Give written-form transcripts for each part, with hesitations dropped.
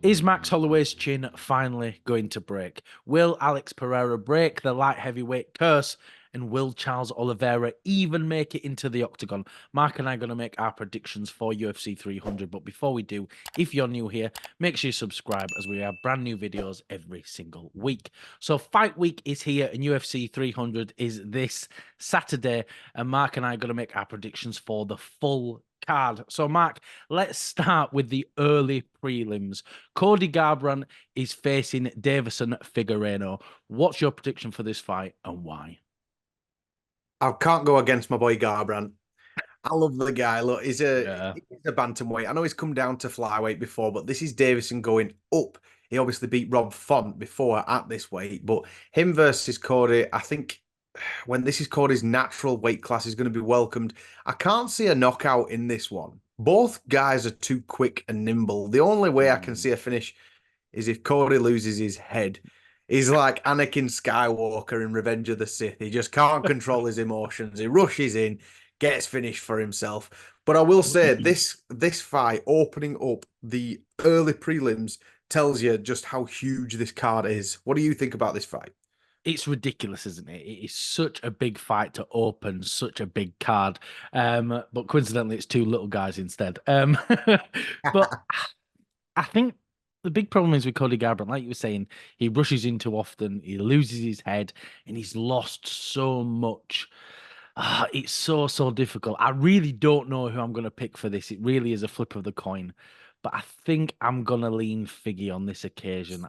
Is Max Holloway's chin finally going to break? Will Alex Pereira break the light heavyweight curse? And will Charles Oliveira even make it into the octagon? Mark and I are going to make our predictions for UFC 300. But before we do, if you're new here, make sure you subscribe as we have brand new videos every single week. So Fight Week is here and UFC 300 is this Saturday. And Mark and I are going to make our predictions for the full card. So Mark, let's start with the early prelims. Cody Garbrandt is facing Deiveson Figueiredo. What's your prediction for this fight and why? I can't go against my boy Garbrandt. I love the guy. Look, Yeah. he's a bantamweight. I know he's come down to flyweight before, but this is Deiveson going up. He obviously beat Rob Font before at this weight, but him versus Cody, I think when this is Cody's natural weight class, is going to be welcomed. I can't see a knockout in this one. Both guys are too quick and nimble. The only way I can see a finish is if Cody loses his head. He's like Anakin Skywalker in Revenge of the Sith. He just can't control his emotions. He rushes in, gets finished for himself. But I will say this fight opening up the early prelims tells you just how huge this card is. What do you think about this fight? It's ridiculous, isn't it? It is such a big fight to open such a big card. But coincidentally, it's two little guys instead. But I think the big problem is with Cody Garbrandt, like you were saying, he rushes in too often, he loses his head, and he's lost so much. It's so difficult. I really don't know who I'm going to pick for this. It really is a flip of the coin. But I think I'm going to lean Figgy on this occasion.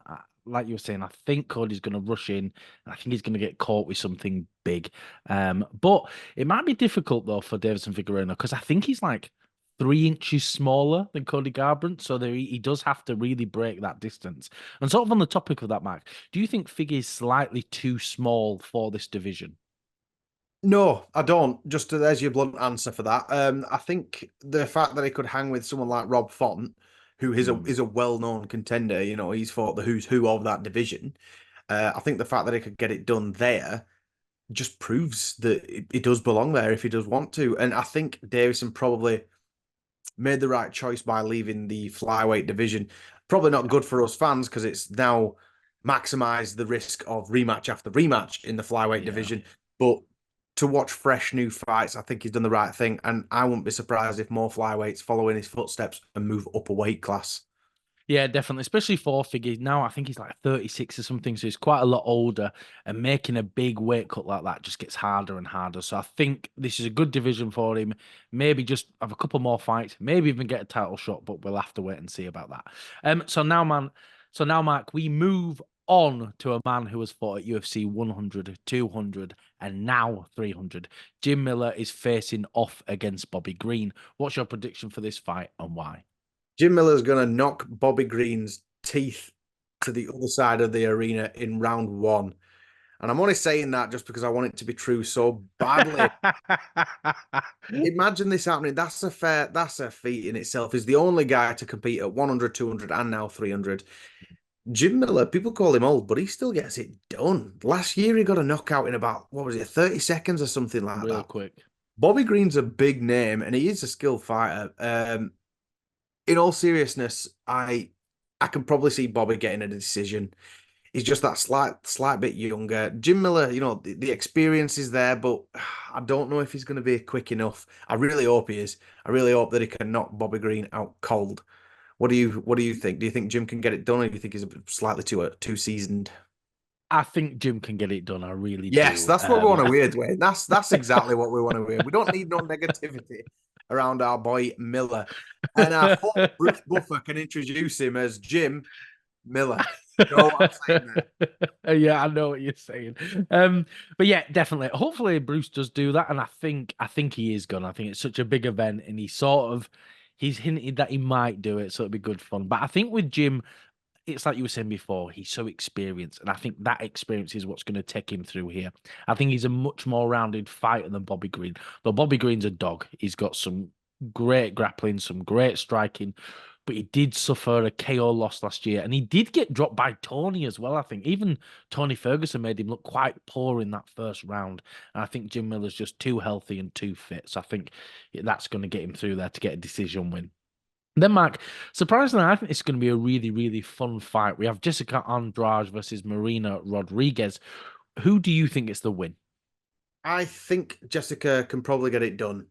Like you were saying, I think Cody's going to rush in, and I think he's going to get caught with something big. But it might be difficult, though, for Deiveson Figueiredo, because I think he's like 3 inches smaller than Cody Garbrandt. So he does have to really break that distance. And sort of on the topic of that, Mark, do you think Figgy is slightly too small for this division? No, I don't. Just there's your blunt answer for that. I think the fact that he could hang with someone like Rob Font, who is a well-known contender, he's fought the who's who of that division. I think the fact that he could get it done there just proves that he does belong there if he does want to. And I think Davison probably made the right choice by leaving the flyweight division. Probably not good for us fans because it's now maximized the risk of rematch after rematch in the flyweight Yeah. division. But to watch fresh new fights, I think he's done the right thing. And I wouldn't be surprised if more flyweights follow in his footsteps and move up a weight class. Yeah, definitely. Especially for Figgy. Now I think he's like 36 or something. So he's quite a lot older. And making a big weight cut like that just gets harder and harder. So I think this is a good division for him. Maybe just have a couple more fights, maybe even get a title shot, but we'll have to wait and see about that. So now, Mark, we move on to a man who has fought at UFC 100, 200, and now 300. Jim Miller is facing off against Bobby Green. What's your prediction for this fight and why? Jim Miller's going to knock Bobby Green's teeth to the other side of the arena in round one. And I'm only saying that just because I want it to be true so badly. Imagine this happening. That's a feat in itself. He's the only guy to compete at 100, 200, and now 300. Jim Miller, people call him old, but he still gets it done. Last year, he got a knockout in about, what was it, 30 seconds or something like Real that. quick. Bobby Green's a big name and he is a skilled fighter. In all seriousness, I can probably see Bobby getting a decision. He's just that slight bit younger. Jim Miller, the experience is there, but I don't know if he's going to be quick enough. I really hope he is. I really hope that he can knock Bobby Green out cold. What do you think? Do you think Jim can get it done, or do you think he's slightly too seasoned? I think Jim can get it done. I really Yes, do. that's what we want to hear, Dwayne. That's exactly what we want to hear. We don't need no negativity around our boy Miller. And I hope Bruce Buffer can introduce him as Jim Miller. You know what I'm saying there? Yeah, I know what you're saying. But yeah, definitely. Hopefully Bruce does do that, and I think he is gonna. I think it's such a big event, and he's hinted that he might do it, so it'll be good fun. But I think with Jim, it's like you were saying before, he's so experienced, and I think that experience is what's going to take him through here. I think he's a much more rounded fighter than Bobby Green. Though Bobby Green's a dog. He's got some great grappling, some great striking, but he did suffer a KO loss last year, and he did get dropped by Tony as well. I think even Tony Ferguson made him look quite poor in that first round. And I think Jim Miller's just too healthy and too fit. So I think that's going to get him through there to get a decision win. Then, Mark, surprisingly, I think it's going to be a really, really fun fight. We have Jessica Andrade versus Marina Rodriguez. Who do you think is the win? I think Jessica can probably get it done.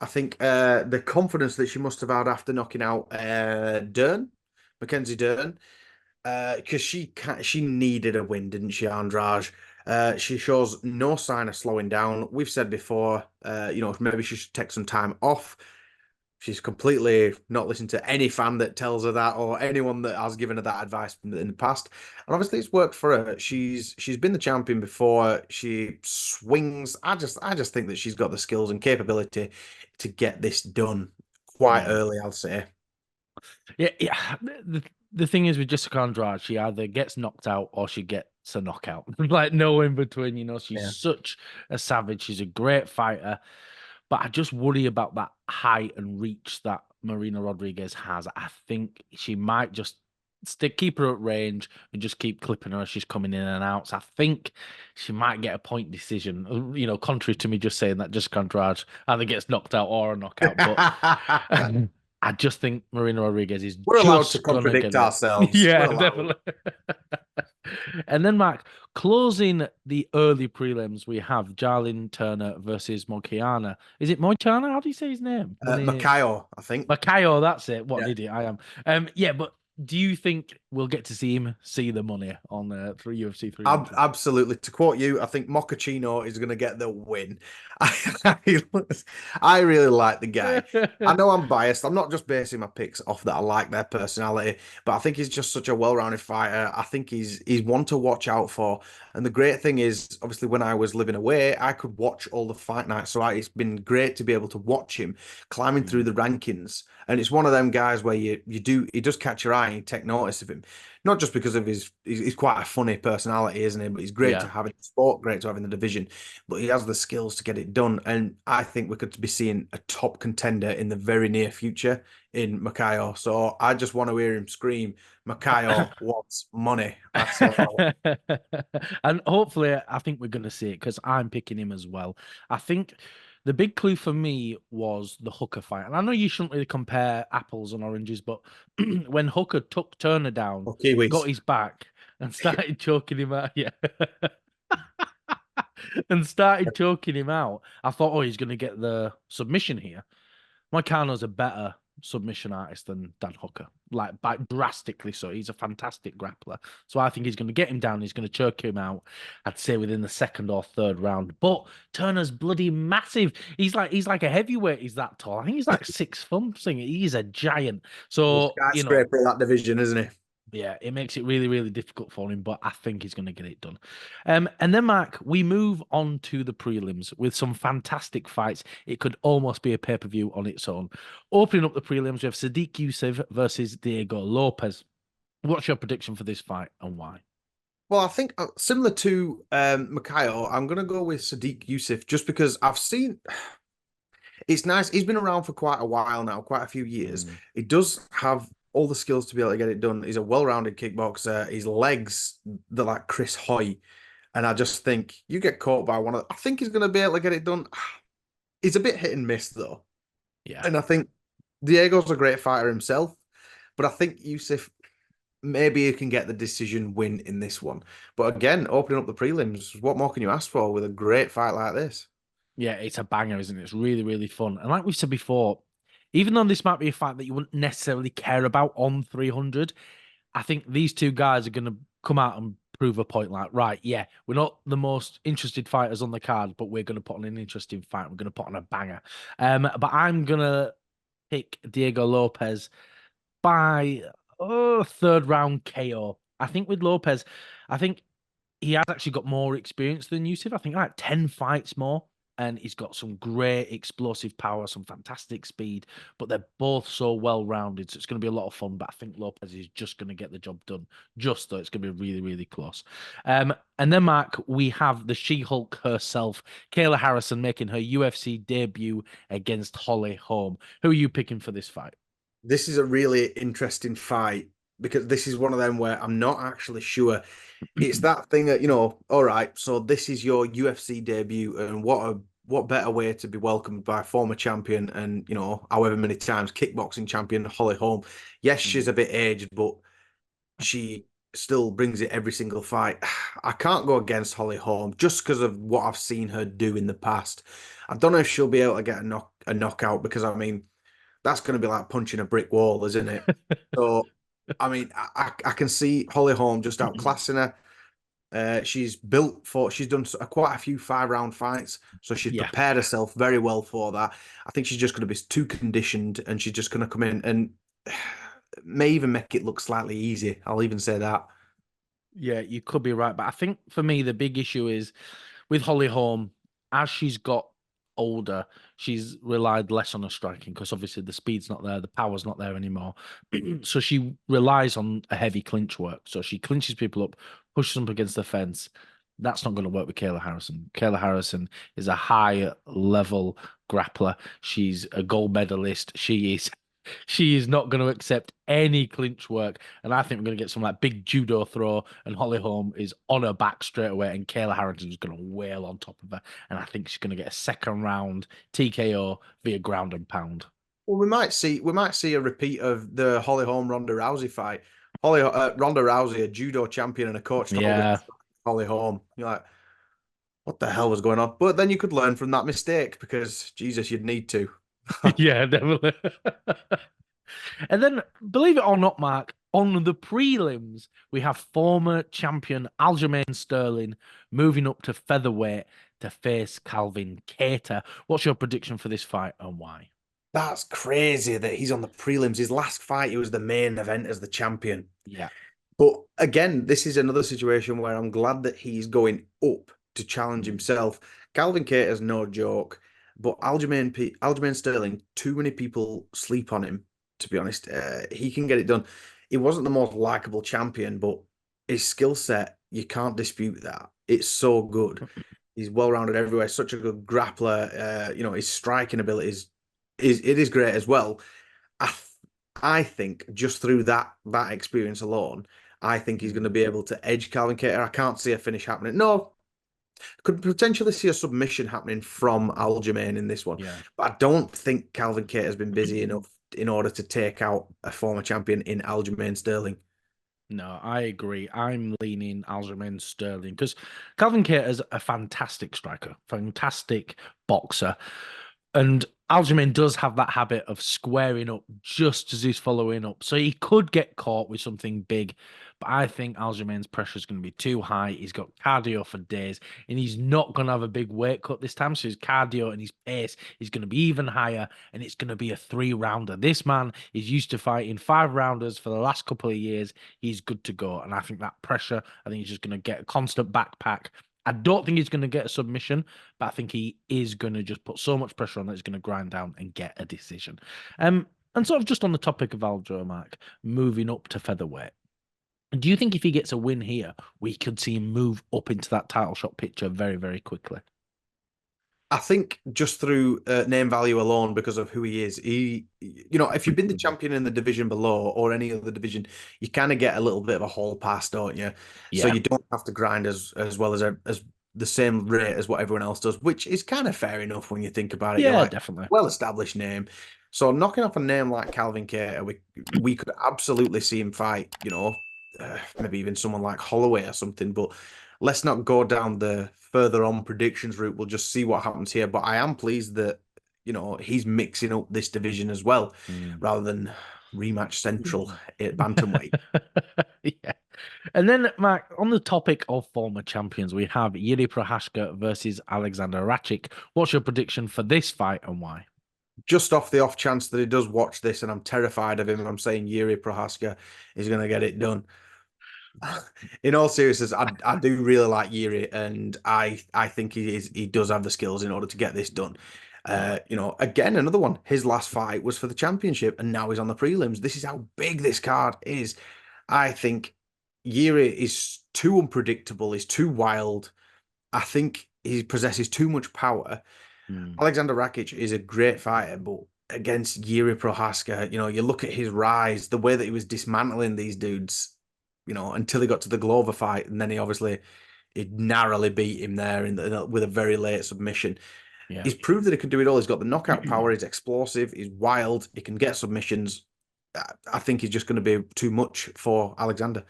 I think the confidence that she must have had after knocking out Mackenzie Dern, because she needed a win, didn't she, Andrade? She shows no sign of slowing down. We've said before, maybe she should take some time off. She's completely not listened to any fan that tells her that or anyone that has given her that advice in the past. And obviously it's worked for her. She's been the champion before. She swings. I just think that she's got the skills and capability to get this done quite early, I'll say. Yeah, yeah. The thing is with Jessica Andrade, she either gets knocked out or she gets a knockout. Like no in between, she's Yeah. such a savage. She's a great fighter. But I just worry about that height and reach that Marina Rodriguez has. I think she might just keep her at range and just keep clipping her as she's coming in and out. So I think she might get a point decision. Contrary to me just saying that Jessica Andrade either gets knocked out or a knockout. But I just think Marina Rodriguez is We're allowed to just gonna contradict get it. ourselves. We're Yeah, allowed. definitely. And then, Mark, closing the early prelims, we have Jalin Turner versus Moicano. Is it Moicano? How do you say his name? Makayo, I think. Macayo, that's it. What an Yeah. idiot I am. Yeah, but do you think we'll get to see him see the money on for UFC 300? Absolutely. To quote you, I think Mochaccino is going to get the win. I really like the guy. I know I'm biased. I'm not just basing my picks off that I like their personality, but I think he's just such a well-rounded fighter. I think he's one to watch out for. And the great thing is, obviously, when I was living away, I could watch all the fight nights. So it's been great to be able to watch him climbing through the rankings. And it's one of them guys where he does catch your eye and you take notice of him. Not just because of he's quite a funny personality, isn't he? But he's great to Yeah. have in the sport, great to have in the division. But he has the skills to get it done. And I think we could be seeing a top contender in the very near future in Makayo. So I just want to hear him scream, Makayo wants money. That's all. And hopefully, I think we're going to see it because I'm picking him as well. I think the big clue for me was the Hooker fight. And I know you shouldn't really compare apples and oranges, but when Hooker took Turner down, Oh, Kiwis. got his back, and started choking him out, yeah, and started choking him out, I thought, oh, he's going to get the submission here. Moicano's a better submission artist than Dan Hooker, like by drastically so. He's a fantastic grappler. So I think he's going to get him down. He's going to choke him out, I'd say within the second or third round. But Turner's bloody massive. He's like a heavyweight. He's that tall. I think he's like 6 something. He's a giant. So, Skyscraper in that division, isn't he? yeah, it makes it really, really difficult for him, but I think he's going to get it done. And then, Mark, we move on to the prelims with some fantastic fights. It could almost be a pay-per-view on its own. Opening up the prelims, we have Sodiq Yusuff versus Diego Lopes. What's your prediction for this fight and why? Well, I think similar to Mikhail, I'm going to go with Sodiq Yusuff just because I've seen it's nice. He's been around for quite a while now, quite a few years. He does have all the skills to be able to get it done. He's a well-rounded kickboxer. His legs, they're like Chris Hoy. And I just think you get caught by one of I think he's going to be able to get it done. He's a bit hit and miss, though. Yeah. And I think Diego's a great fighter himself. But I think Yusuff, maybe he can get the decision win in this one. But again, opening up the prelims, what more can you ask for with a great fight like this? Yeah, it's a banger, isn't it? It's really, really fun. And like we said before, even though this might be a fight that you wouldn't necessarily care about on 300, I think these two guys are going to come out and prove a point like, right, yeah, we're not the most interested fighters on the card, but we're going to put on an interesting fight. We're going to put on a banger. But I'm going to pick Diego Lopes by third round KO. I think with Lopes, I think he has actually got more experience than Yusuff. I think like 10 fights more. And he's got some great explosive power, some fantastic speed, but they're both so well rounded. So it's going to be a lot of fun. But I think Lopes is just going to get the job done. Just though it's going to be really, really close. And then, Mark, we have the She-Hulk herself, Kayla Harrison, making her UFC debut against Holm. Who are you picking for this fight? This is a really interesting fight because this is one of them where I'm not actually sure. It's that thing that, all right, so this is your UFC debut, and what a what better way to be welcomed by former champion and, however many times kickboxing champion Holly Holm. Yes, she's a bit aged, but she still brings it every single fight. I can't go against Holly Holm just because of what I've seen her do in the past. I don't know if she'll be able to get a knockout because, I mean, that's going to be like punching a brick wall, isn't it? So, I mean, I can see Holly Holm just outclassing her. She's done quite a few 5-round fights, so she's prepared herself very well for that. I think she's just going to be too conditioned, and she's just going to come in and may even make it look slightly easy. I'll even say that. Yeah, you could be right. But I think for me, the big issue is with Holly Holm, as she's got older, she's relied less on her striking because obviously the speed's not there, the power's not there anymore. So she relies on a heavy clinch work. So she clinches people up, pushes them up against the fence. That's not going to work with Kayla Harrison. Kayla Harrison is a high level grappler. She's a gold medalist. She is not going to accept any clinch work. And I think we're going to get some like big judo throw, and Holly Holm is on her back straight away, and Kayla Harrington is going to wail on top of her. And I think she's going to get a second round TKO via ground and pound. Well, we might see a repeat of the Holly Holm Ronda Rousey fight. Ronda Rousey, a judo champion and a coach to Yeah. Holly Holm. You're like, what the hell was going on? But then you could learn from that mistake because Jesus, you'd need to. Yeah, definitely. And then, believe it or not, Mark, on the prelims, we have former champion Aljamain Sterling moving up to featherweight to face Calvin Kattar. What's your prediction for this fight and why? That's crazy that he's on the prelims. His last fight, he was the main event as the champion. Yeah. But again, this is another situation where I'm glad that he's going up to challenge himself. Calvin Kattar's no joke, but Aljamain Sterling, too many people sleep on him, to be honest. He can get it done. He wasn't the most likable champion, but his skill set, you can't dispute that. It's so good. He's well-rounded everywhere, such a good grappler. His striking abilities is great as well. I think just through that experience alone, I think he's going to be able to edge Calvin Kattar. I can't see a finish happening. No, could potentially see a submission happening from Aljamain in this one. Yeah. But I don't think Calvin Kattar has been busy enough in order to take out a former champion in Aljamain Sterling. No, I agree. I'm leaning Aljamain Sterling because Calvin Kattar is a fantastic striker, fantastic boxer. And Aljamain does have that habit of squaring up just as he's following up. So he could get caught with something big. But I think Aljamain's pressure is going to be too high. He's got cardio for days, and he's not going to have a big weight cut this time. So his cardio and his pace is going to be even higher, and it's going to be a 3-rounder. This man is used to fighting 5-rounders for the last couple of years. He's good to go. And I think that pressure, I think he's just going to get a constant backpack. I don't think he's going to get a submission, but I think he is going to just put so much pressure on that he's going to grind down and get a decision. And sort of just on the topic of Aljamain, moving up to featherweight, do you think if he gets a win here, we could see him move up into that title shot picture very, very quickly? I think just through name value alone, because of who he is, if you've been the champion in the division below or any other division, you kind of get a little bit of a hall pass, don't you? Yeah. So you don't have to grind as well as the same rate as what everyone else does, which is kind of fair enough when you think about it. Yeah, You're like, definitely. Well-established name. So knocking off a name like Calvin Kattar, we could absolutely see him fight, maybe even someone like Holloway or something, but let's not go down the further on predictions route. We'll just see what happens here. But I am pleased that, he's mixing up this division as well, rather than rematch central at bantamweight. Yeah. And then, Mark, on the topic of former champions, we have Jiří Procházka versus Aleksandar Rakić. What's your prediction for this fight and why? Just off the off chance that he does watch this and I'm terrified of him, I'm saying Jiří Procházka is going to get it done. In all seriousness, I do really like Jiří, and I think he does have the skills in order to get this done. Again, another one. His last fight was for the championship, and now he's on the prelims. This is how big this card is. I think Jiří is too unpredictable. He's too wild. I think he possesses too much power. Aleksandar Rakić is a great fighter, but against Jiří Procházka, you look at his rise, the way that he was dismantling these dudes, until he got to the Glover fight, and then he narrowly beat him there with a very late submission. Yeah. He's proved that he can do it all. He's got the knockout power. He's explosive. He's wild. He can get submissions. I think he's just going to be too much for Alexander.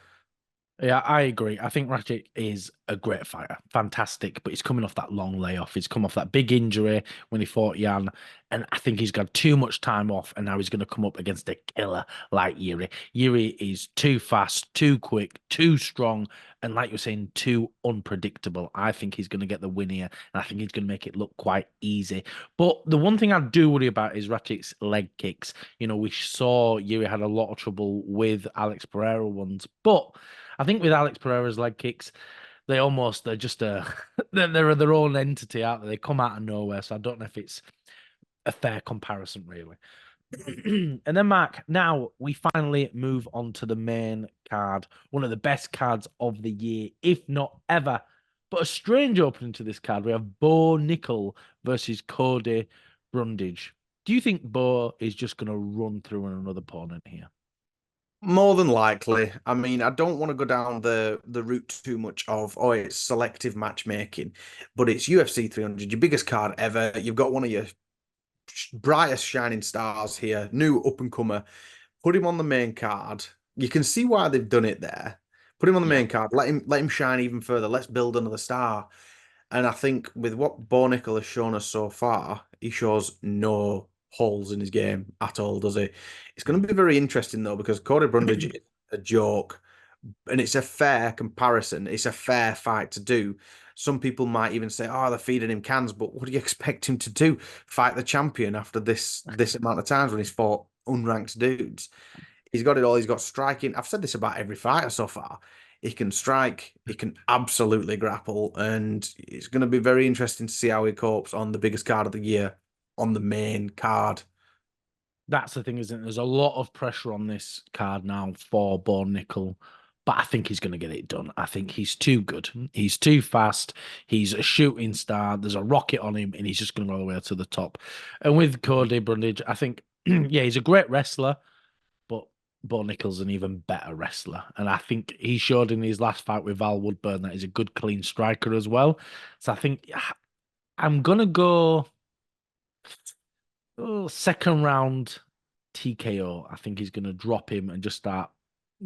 Yeah, I agree. I think Rakić is a great fighter, fantastic, but he's coming off that long layoff. He's come off that big injury when he fought Jan, and I think he's got too much time off, and now he's going to come up against a killer like Jiří. Jiří is too fast, too quick, too strong, and like you're saying, too unpredictable. I think he's going to get the win here, and I think he's going to make it look quite easy. But the one thing I do worry about is Rakic's leg kicks. You know, we saw Jiří had a lot of trouble with Alex Pereira ones, but I think with Alex Pereira's leg kicks, they're just they're their own entity out there. They come out of nowhere. So I don't know if it's a fair comparison, really. And then, Mark, now we finally move on to the main card, one of the best cards of the year, if not ever. But a strange opening to this card. We have Bo Nickal versus Cody Brundage. Do you think Bo is just going to run through another opponent here? More than likely. I mean, I don't want to go down the route too much of, oh, it's selective matchmaking, but it's UFC 300, your biggest card ever. You've got one of your brightest shining stars here, new up-and-comer. Put him on the main card. You can see why they've done it there. Put him on the main card. Let him shine even further. Let's build another star. And I think with what Bo Nickal has shown us so far, he shows no holes in his game at all, does he? It's going to be very interesting, though, because Cody Brundage is a joke, and it's a fair comparison. It's a fair fight to do. Some people might even say, oh, they're feeding him cans, but what do you expect him to do? Fight the champion after this amount of times when he's fought unranked dudes? He's got it all. He's got striking. I've said this about every fighter so far. He can strike. He can absolutely grapple. And it's going to be very interesting to see how he copes on the biggest card of the year, on the main card. That's the thing, isn't it? There's a lot of pressure on this card now for Bo Nickal, but I think he's going to get it done. I think he's too good. He's too fast. He's a shooting star. There's a rocket on him, and he's just going to go all the way to the top. And with Cody Brundage, I think, yeah, he's a great wrestler, but Bo Nickal's an even better wrestler. And I think he showed in his last fight with Val Woodburn that he's a good, clean striker as well. So I think I'm going to go second round TKO. I think he's going to drop him and just start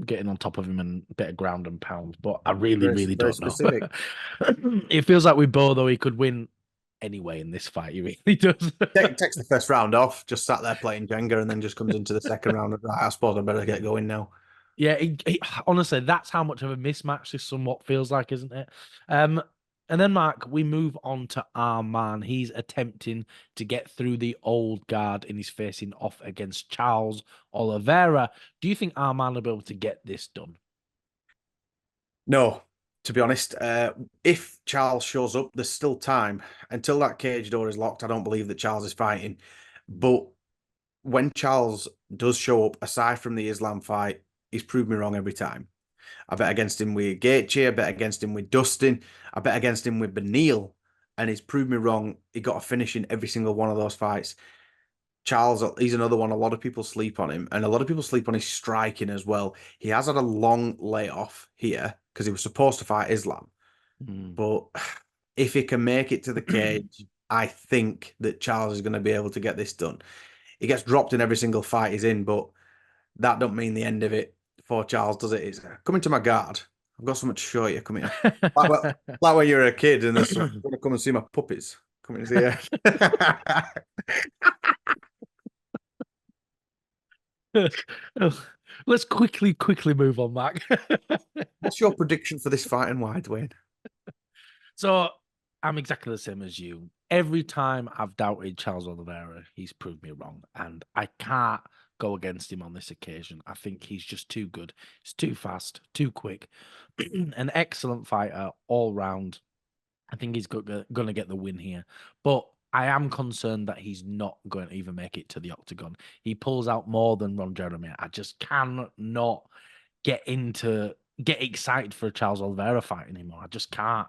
getting on top of him and a bit of ground and pound. But I really Very don't know. specific. It feels like with Bo, though, he could win anyway in this fight. He really does. Takes the first round off, just sat there playing Jenga, and then just comes into the second round. Right, I suppose I better get going now. Yeah, honestly, that's how much of a mismatch this somewhat feels like, isn't it? And then, Mark, we move on to Arman. He's attempting to get through the old guard and he's facing off against Charles Oliveira. Do you think Arman will be able to get this done? No, to be honest. If Charles shows up, there's still time. Until that cage door is locked, I don't believe that Charles is fighting. But when Charles does show up, aside from the Islam fight, he's proved me wrong every time. I bet against him with Gaethje, I bet against him with Dustin, I bet against him with Beneil, and he's proved me wrong. He got a finish in every single one of those fights. Charles, he's another one. A lot of people sleep on him, and a lot of people sleep on his striking as well. He has had a long layoff here because he was supposed to fight Islam. But if he can make it to the cage, I think that Charles is going to be able to get this done. He gets dropped in every single fight he's in, but that don't mean the end of it for Charles, does it? It's coming to my guard. I've got something to show you. Come here. Like when you're a kid and there's someone going to come and see my puppies. Come in here. Let's quickly move on, Mark. What's your prediction for this fight and why, Dwayne? So I'm exactly the same as you. Every time I've doubted Charles Oliveira, he's proved me wrong. And I can't go against him on this occasion. I think he's just too good. He's too fast, too quick. An excellent fighter all round. I think he's going to get the win here. But I am concerned that he's not going to even make it to the octagon. He pulls out more than Ron Jeremy. I just cannot get excited for a Charles Oliveira fight anymore. I just can't.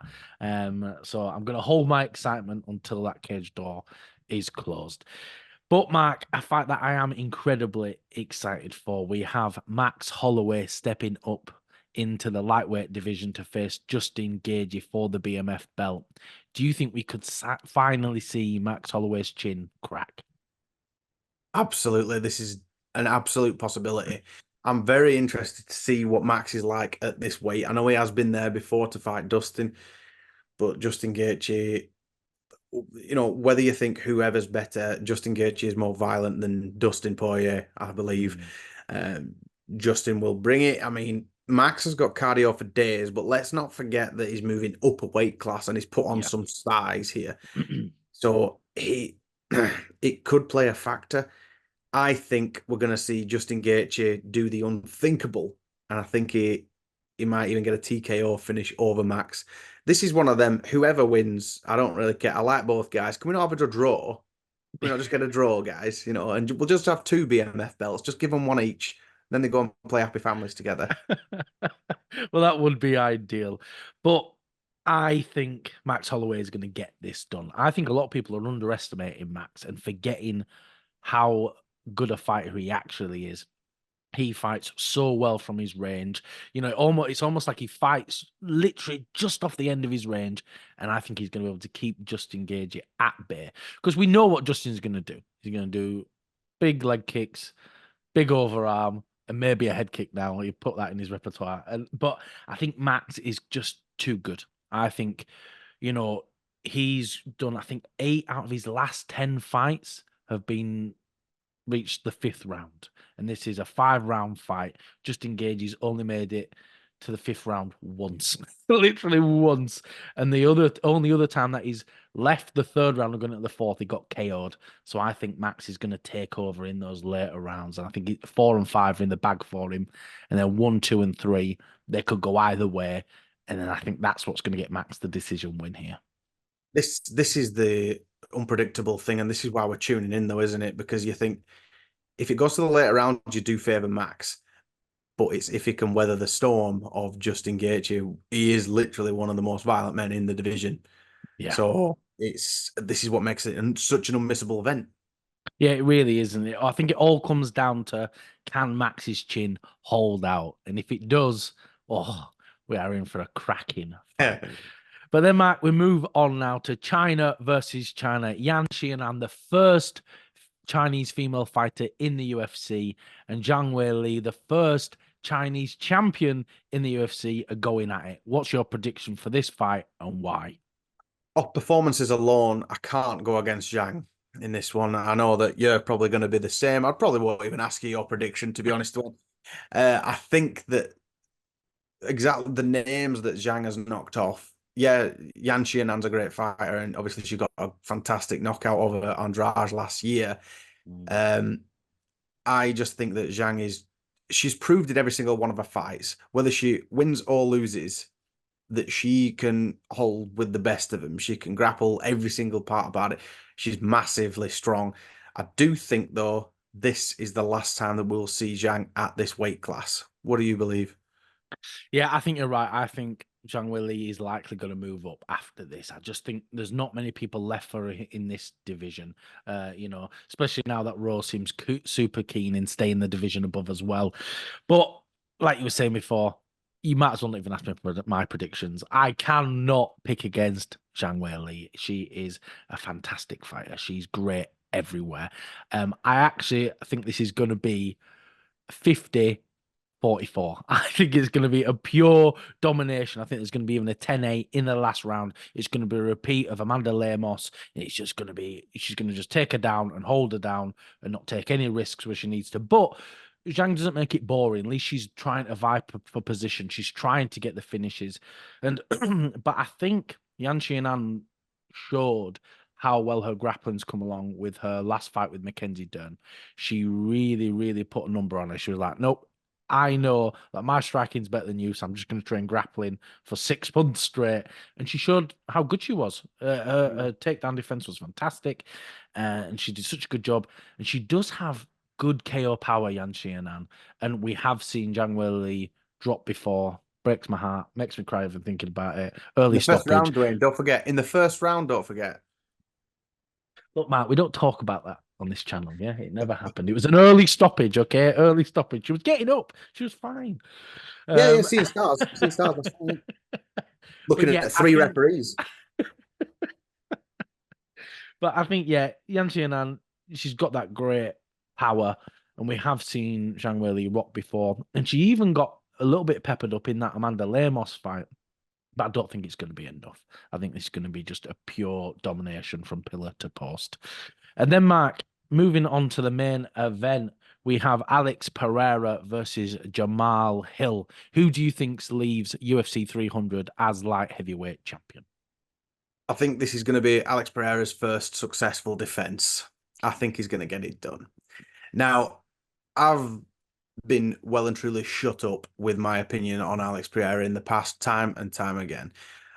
So I'm going to hold my excitement until that cage door is closed. But Mark, a fight that I am incredibly excited for. We have Max Holloway stepping up into the lightweight division to face Justin Gaethje for the BMF belt. Do you think we could finally see Max Holloway's chin crack? Absolutely. This is an absolute possibility. I'm very interested to see what Max is like at this weight. I know he has been there before to fight Dustin, but Justin Gaethje, whether you think whoever's better, Justin Gaethje is more violent than Dustin Poirier, I believe. Justin will bring it. I mean, Max has got cardio for days, but let's not forget that he's moving up a weight class and he's put on some size here. So it could play a factor. I think we're going to see Justin Gaethje do the unthinkable, and I think he might even get a TKO finish over Max. This is one of them. Whoever wins, I don't really care. I like both guys. Can we not have a draw? Can we not just get a draw, guys? And we'll just have 2 BMF belts. Just give them one each. Then they go and play happy families together. Well, that would be ideal. But I think Max Holloway is going to get this done. I think a lot of people are underestimating Max and forgetting how good a fighter he actually is. He fights so well from his range. It's almost like he fights literally just off the end of his range. And I think he's going to be able to keep Justin Gaethje at bay. Because we know what Justin's going to do. He's going to do big leg kicks, big overarm, and maybe a head kick now. He put that in his repertoire. But I think Max is just too good. I think, he's done, 8 out of his last 10 fights have reached the 5th round. And this is a 5-round fight. Justin Gaethje's only made it to the 5th round once. Literally once. And the only other time that he's left the 3rd round and going into the 4th, he got KO'd. So I think Max is going to take over in those later rounds. And I think 4 and 5 are in the bag for him. And then 1, 2, and 3, they could go either way. And then I think that's what's going to get Max the decision win here. This is the unpredictable thing, and this is why we're tuning in, though, isn't it? Because you think if it goes to the later rounds, you do favour Max. But it's if he can weather the storm of Justin Gaethje. He is literally one of the most violent men in the division. Yeah. So this is what makes it such an unmissable event. Yeah, it really is, isn't it? I think it all comes down to, can Max's chin hold out? And if it does, we are in for a cracking fight. But then, Mark, we move on now to China versus China. Yan Xiaonan, the first Chinese female fighter in the UFC, and Zhang Weili, the first Chinese champion in the UFC, are going at it. What's your prediction for this fight and why? Off performances alone, I can't go against Zhang in this one. I know that you're probably going to be the same. I probably won't even ask you your prediction, to be honest. I think that exactly the names that Zhang has knocked off. Yeah, Yan Xiaonan's a great fighter, and obviously she got a fantastic knockout over Andrade last year. I just think that Zhang she's proved in every single one of her fights, whether she wins or loses, that she can hold with the best of them. She can grapple every single part about it. She's massively strong. I do think, though, this is the last time that we'll see Zhang at this weight class. What do you believe? Yeah, I think you're right. I think Zhang Weili is likely going to move up after this. I just think there's not many people left for her in this division, especially now that Raw seems super keen in staying the division above as well. But like you were saying before, you might as well not even ask me for my predictions. I cannot pick against Zhang Weili. She is a fantastic fighter. She's great everywhere. I think this is going to be 50-44. I think it's going to be a pure domination. I think there's going to be even a 10-8 in the last round. It's going to be a repeat of Amanda Lemos. It's just going to be, she's going to just take her down and hold her down and not take any risks where she needs to. But Zhang doesn't make it boring. At least she's trying to vie for position. She's trying to get the finishes. And but I think Yan Xiaonan showed how well her grappling's come along with her last fight with Mackenzie Dern. She really, really put a number on her. She was like, nope, I know that my striking's better than you, so I'm just going to train grappling for 6 months straight. And she showed how good she was. Her takedown defense was fantastic, and she did such a good job. And she does have good KO power, Yan Xiaonan. And we have seen Zhang Weili drop before. Breaks my heart, makes me cry even thinking about it. Early in the first stoppage. round, Dwayne, don't forget. In the first round, don't forget. Look, Mark, we don't talk about that. on this channel. Yeah, it never happened. It was an early stoppage, okay? Early stoppage. She was getting up. She was fine. Yeah, seeing stars. Seeing stars. That's fine. Looking yeah, at three referees. But I think, yeah, Yan Xiaonan, she's got that great power. And we have seen Zhang Weili rock before. And she even got a little bit peppered up in that Amanda Lemos fight. But I don't think it's going to be enough. I think this is going to be just a pure domination from pillar to post. And then, Mark, moving on to the main event, we have Alex Pereira versus Jamahal Hill. Who do you think leaves UFC 300 as light heavyweight champion? I think this is going to be Alex Pereira's first successful defense. I think he's going to get it done. Now, I've been well and truly shut up with my opinion on Alex Pereira in the past, time and time again.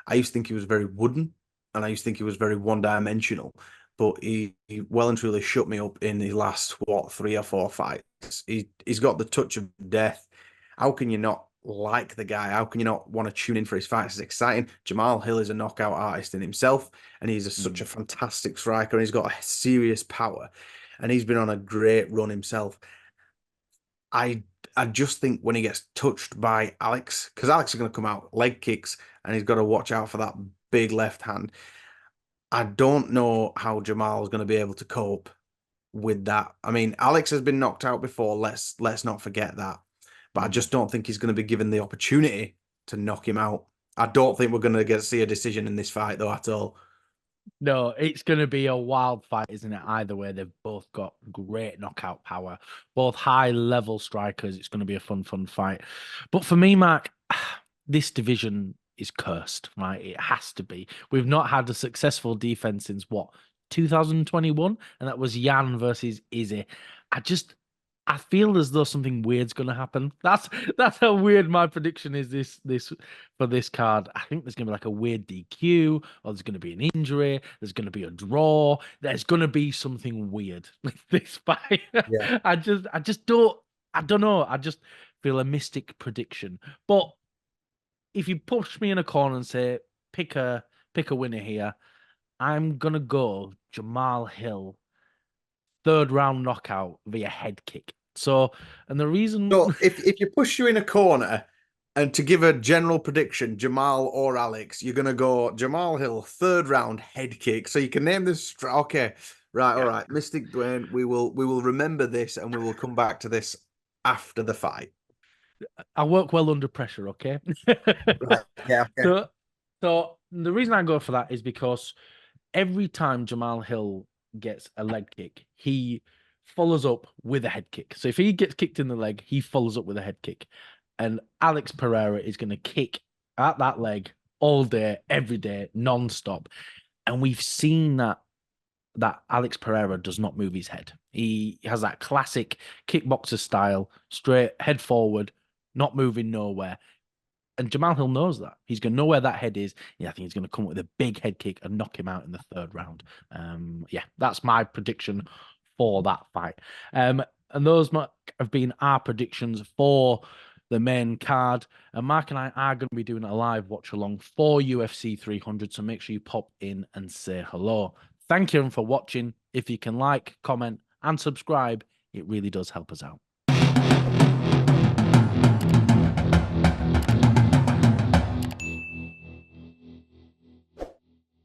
I used to think he was very wooden, and I used to think he was very one-dimensional, but he well and truly shut me up in the last, 3 or 4 fights. He's got the touch of death. How can you not like the guy? How can you not want to tune in for his fights? It's exciting. Jamahal Hill is a knockout artist in himself, and he's such a fantastic striker, and he's got a serious power, and he's been on a great run himself. I just think when he gets touched by Alex, because Alex is going to come out leg kicks, and he's got to watch out for that big left hand. I don't know how Jamahal is going to be able to cope with that. I mean, Alex has been knocked out before. Let's not forget that. But I just don't think he's going to be given the opportunity to knock him out. I don't think we're going to see a decision in this fight, though, at all. No, it's going to be a wild fight, isn't it? Either way, they've both got great knockout power, both high-level strikers. It's going to be a fun fight. But for me, Mark, this division is cursed, right? It has to be. We've not had a successful defense since, 2021? And that was Yan versus Izzy. I feel as though something weird's going to happen. That's how weird my prediction is this for this card. I think there's going to be like a weird DQ, or there's going to be an injury, there's going to be a draw, there's going to be something weird with this fight. Yeah. I don't know. I just feel a mystic prediction. But if you push me in a corner and say pick a winner here, I'm gonna go Jamahal Hill, 3rd round knockout via head kick. So, and the reason... So if you push you in a corner and to give a general prediction, Jamahal or Alex, you're going to go Jamahal Hill, 3rd round head kick. So you can name this. Okay. Right. All right. Mystic Dwayne, we will remember this, and we will come back to this after the fight. I work well under pressure, okay? Right. Yeah. Okay. So the reason I go for that is because every time Jamahal Hill gets a leg kick, he follows up with a head kick. So if he gets kicked in the leg, he follows up with a head kick. And Alex Pereira is going to kick at that leg all day, every day, non-stop. And we've seen that Alex Pereira does not move his head. He has that classic kickboxer style, straight head forward, not moving nowhere. And Jamahal Hill knows that. He's going to know where that head is. Yeah, I think he's going to come up with a big head kick and knock him out in the 3rd round. Yeah, that's my prediction for that fight. And those have been our predictions for the main card. And Mark and I are going to be doing a live watch along for UFC 300. So make sure you pop in and say hello. Thank you for watching. If you can like, comment, and subscribe, it really does help us out.